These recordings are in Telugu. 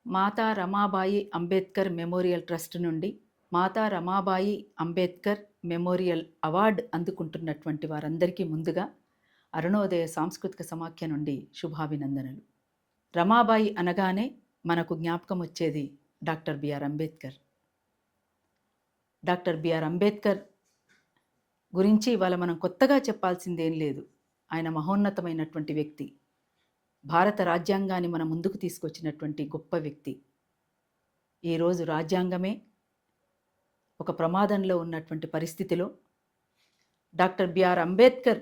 మాతా రమాబాయి అంబేద్కర్ మెమోరియల్ ట్రస్ట్ నుండి మాతా రమాబాయి అంబేద్కర్ మెమోరియల్ అవార్డు అందుకుంటున్నటువంటి వారందరికీ ముందుగా అరుణోదయ సాంస్కృతిక సమాఖ్య నుండి శుభాభినందనలు. రమాబాయి అనగానే మనకు జ్ఞాపకం వచ్చేది doctor B R Ambedkar. Doctor B R Ambedkar గురించి ఇవాళ మనం కొత్తగా చెప్పాల్సిందేం లేదు. ఆయన మహోన్నతమైనటువంటి వ్యక్తి. భారత రాజ్యాంగాన్ని మన ముందుకు తీసుకొచ్చినటువంటి గొప్ప వ్యక్తి. ఈరోజు రాజ్యాంగమే ఒక ప్రమాదంలో ఉన్నటువంటి పరిస్థితిలో డాక్టర్ బిఆర్ అంబేద్కర్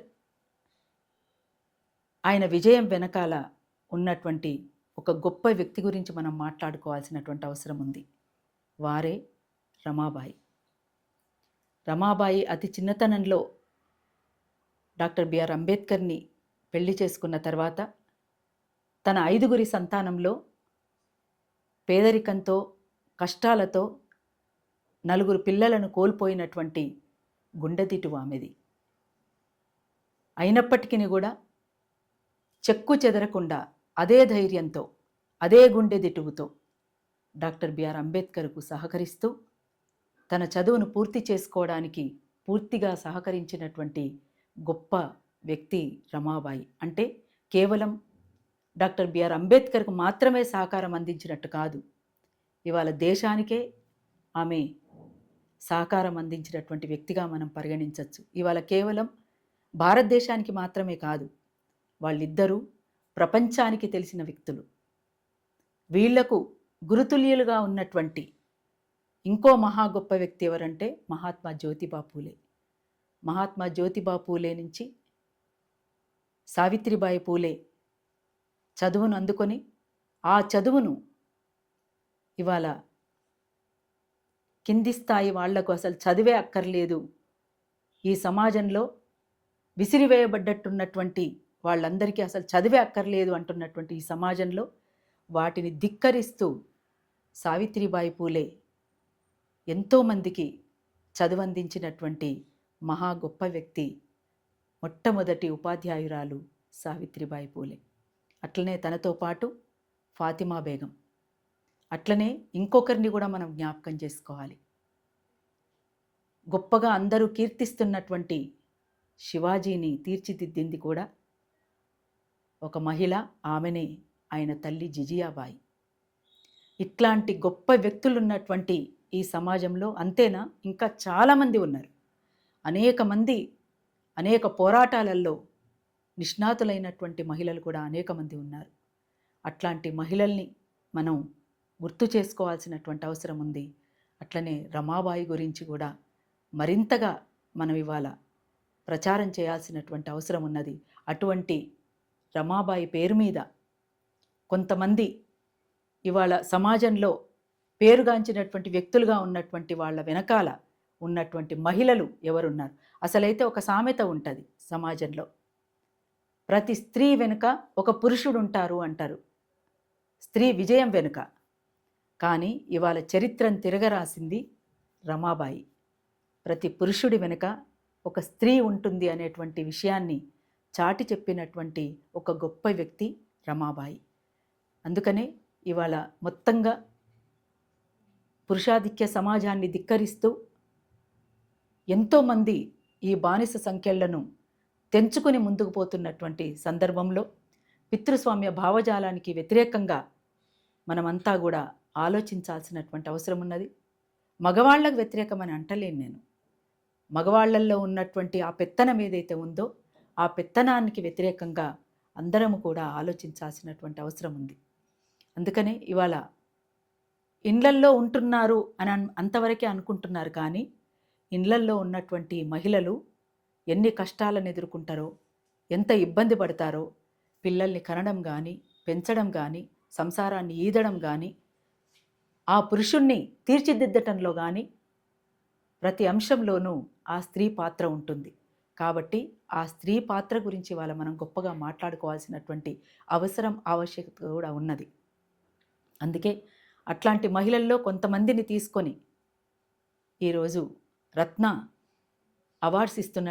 ఆయన విజయం వెనకాల ఉన్నటువంటి ఒక గొప్ప వ్యక్తి గురించి మనం మాట్లాడుకోవాల్సినటువంటి అవసరం ఉంది. వారే రమాబాయి. రమాబాయి అతి చిన్నతనంలో డాక్టర్ బిఆర్ అంబేద్కర్ని పెళ్లి చేసుకున్న తర్వాత తన 5గురి సంతానంలో పేదరికంతో కష్టాలతో 4 పిల్లలను కోల్పోయినటువంటి గుండెదిటు ఆమెది. అయినప్పటికీ కూడా చెక్కు చెదరకుండా అదే ధైర్యంతో అదే గుండెదిటువుతో డాక్టర్ బిఆర్ అంబేద్కర్కు సహకరిస్తూ తన చదువును పూర్తి చేసుకోవడానికి పూర్తిగా సహకరించినటువంటి గొప్ప వ్యక్తి రమాబాయి. అంటే కేవలం డాక్టర్ బిఆర్ అంబేద్కర్కు మాత్రమే సహకారం అందించినట్టు కాదు, ఇవాళ దేశానికే ఆమె సహకారం అందించినటువంటి వ్యక్తిగా మనం పరిగణించవచ్చు. ఇవాళ కేవలం భారతదేశానికి మాత్రమే కాదు, వాళ్ళిద్దరూ ప్రపంచానికి తెలిసిన వ్యక్తులు. వీళ్లకు గురుతుల్యులుగా ఉన్నటువంటి ఇంకో మహా గొప్ప వ్యక్తి ఎవరంటే మహాత్మా జ్యోతిబా పూలే. మహాత్మా జ్యోతిబా పూలే నుంచి సావిత్రిబాయి పూలే చదువును అందుకొని ఆ చదువును ఇవాళ కింది స్థాయి వాళ్లకు అసలు చదివే అక్కర్లేదు, ఈ సమాజంలో విసిరివేయబడ్డట్టున్నటువంటి వాళ్ళందరికీ అసలు చదివే అక్కర్లేదు అంటున్నటువంటి ఈ సమాజంలో వాటిని ధిక్కరిస్తూ సావిత్రిబాయి పూలే ఎంతోమందికి చదువందించినటువంటి మహా గొప్ప వ్యక్తి. మొట్టమొదటి ఉపాధ్యాయురాలు సావిత్రిబాయి పూలే. అట్లనే తనతో పాటు ఫాతిమా బేగం. అట్లనే ఇంకొకరిని కూడా మనం జ్ఞాపకం చేసుకోవాలి. గొప్పగా అందరూ కీర్తిస్తున్నటువంటి శివాజీని తీర్చిదిద్దింది కూడా ఒక మహిళ, ఆమెనే ఆయన తల్లి జిజియాబాయి. ఇట్లాంటి గొప్ప వ్యక్తులున్నటువంటి ఈ సమాజంలో అంతేనా, ఇంకా చాలామంది ఉన్నారు. అనేక మంది అనేక పోరాటాలలో నిష్ణాతులైనటువంటి మహిళలు కూడా అనేక మంది ఉన్నారు. అట్లాంటి మహిళల్ని మనం గుర్తు చేసుకోవాల్సినటువంటి అవసరం ఉంది. అట్లనే రమాబాయి గురించి కూడా మరింతగా మనం ఇవాళ ప్రచారం చేయాల్సినటువంటి అవసరం ఉన్నది. అటువంటి రమాబాయి పేరు మీద కొంతమంది ఇవాళ సమాజంలో పేరుగాంచినటువంటి వ్యక్తులుగా ఉన్నటువంటి వాళ్ళ వెనకాల ఉన్నటువంటి మహిళలు ఎవరున్నారు? అసలైతే ఒక సామెత ఉంటుంది సమాజంలో, ప్రతి స్త్రీ వెనుక ఒక పురుషుడు ఉంటారు అంటారు, స్త్రీ విజయం వెనుక. కానీ ఇవాళ చరిత్రను తిరగరాసింది రమాబాయి. ప్రతి పురుషుడి వెనుక ఒక స్త్రీ ఉంటుంది అనేటువంటి విషయాన్ని చాటి చెప్పినటువంటి ఒక గొప్ప వ్యక్తి రమాబాయి. అందుకనే ఇవాళ మొత్తంగా పురుషాధిక్య సమాజాన్ని ధిక్కరిస్తూ ఎంతోమంది ఈ బానిస సంఖ్యలను తెంచుకొని ముందుకు పోతున్నటువంటి సందర్భంలో పితృస్వామ్య భావజాలానికి వ్యతిరేకంగా మనమంతా కూడా ఆలోచించాల్సినటువంటి అవసరం ఉన్నది. మగవాళ్లకు వ్యతిరేకమని అంటలేను నేను. మగవాళ్లల్లో ఉన్నటువంటి ఆ పెత్తనం ఏదైతే ఉందో ఆ పెత్తనానికి వ్యతిరేకంగా అందరము కూడా ఆలోచించాల్సినటువంటి అవసరం ఉంది. అందుకనే ఇవాళ ఇండ్లల్లో ఉంటున్నారు అని అంతవరకే అనుకుంటున్నారు. కానీ ఇండ్లల్లో ఉన్నటువంటి మహిళలు ఎన్ని కష్టాలను ఎదుర్కొంటారో, ఎంత ఇబ్బంది పడతారో, పిల్లల్ని కనడం కానీ, పెంచడం కానీ, సంసారాన్ని ఈదడం కానీ, ఆ పురుషుణ్ణి తీర్చిదిద్దటంలో కానీ ప్రతి అంశంలోనూ ఆ స్త్రీ పాత్ర ఉంటుంది. కాబట్టి ఆ స్త్రీ పాత్ర గురించి వాళ్ళ మనం గొప్పగా మాట్లాడుకోవాల్సినటువంటి అవసరం, ఆవశ్యకత కూడా ఉన్నది. అందుకే అట్లాంటి మహిళల్లో కొంతమందిని తీసుకొని ఈరోజు రత్న అవార్డ్స్ ఇస్తున్న